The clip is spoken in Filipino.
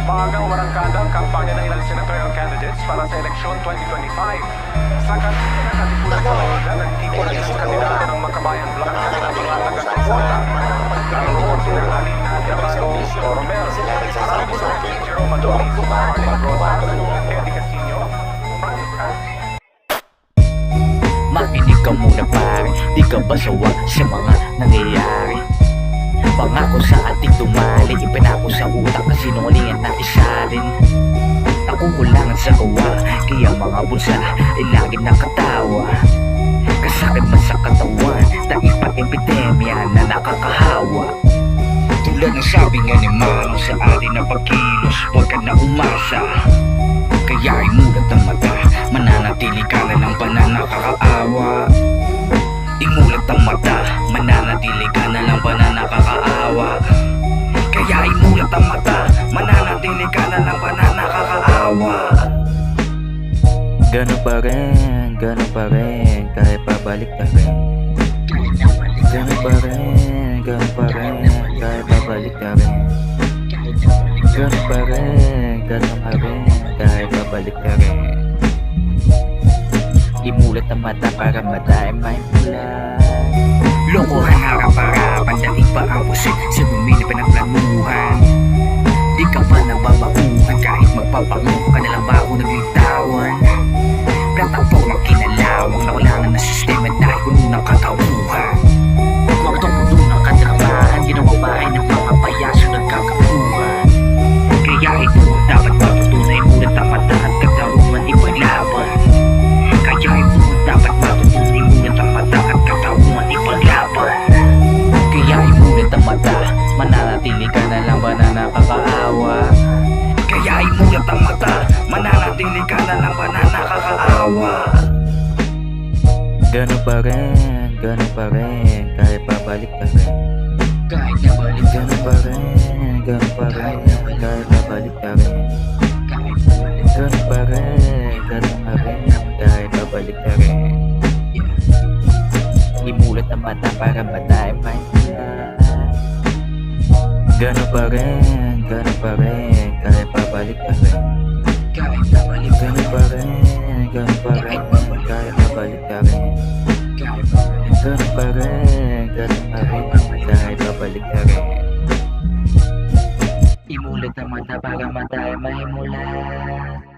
Maagang warangkada ang kampanya ng ilang senatorial candidates para sa eleksyon 2025. Sa kanina katipunan sa Manila, nagtipon ng ilang kandidato ng Makabayan Bloc na mga taga-suporta. Naroon sina Alin Nadia Baros, Romel, Sarap sa Jerome Adonis, Marlene Rosas, Eddie Casino, Makinig ka muna pare, di ka ba sawa sa mga nangyayari? Pangako sa ating tumali, ipinako sa utak na sinungalingan na isalin. Nakukulangan sa gawa, kaya mga bulsa ay lagi nakatawa. Kasakit man sa katawan, dapat epidemya na nakakahawa. Tulad ng sabi nga ni Manong sa atin na pagkilos, huwag ka na umasa. Kaya ay mulat ang mata, mananatili ka na lang ba na nakakaawa? Imulat ang mata, mananatili ka na lang ba na nakakaawa? Kaya imulat ang mata, mananatili ka na lang ba na nakakaawa? Ganun pa rin, kahit pabalik ka rin. Ganun pa rin, kahit pabalik ka rin. Ganun pa rin, kahit pabalik ka rin. Imulat ang mata para matay may mulat. Lokohan harap-harapan, daig pa ang pusit sa bumi na pinagplanuhan. Di ka pa nababauhan kahit magpapango ka na lang ba ako naglitawan? Plataformang kinalawang na wala na sistema dahil puno ng katauhan. Huwag itong puno ng kadramahan, ginawa bahay ng mga payaso nagkakapuhan. Kaya ito dapat matutunay, mulat ang mata at katarungan ipaglaban. Kaya ito dapat matutunay, mulat ang mata at katarungan ipaglaban. Kaya imulat ang mata, mananatili ka na lang ba na nakakaawa? Kaya imulat ang mata, mananatili ka na lang ba na nakakaawa? Ganun pa rin, kahit pabalik ka rin. Kahit nabalik ka Ganun pa rin, kahit pabalik ka rin. Ganun pa rin, kahit pabalik ka rin. Imulat ang mata para matay may mulat. Ganun pa rin, kahit pabalik ka rin. kahit nabalik ka Ganun pa rin, kahit pabalik ka rin. Ganun pa rin, kahit pabalik ka rin. Imulat ang mata para matay may mulat.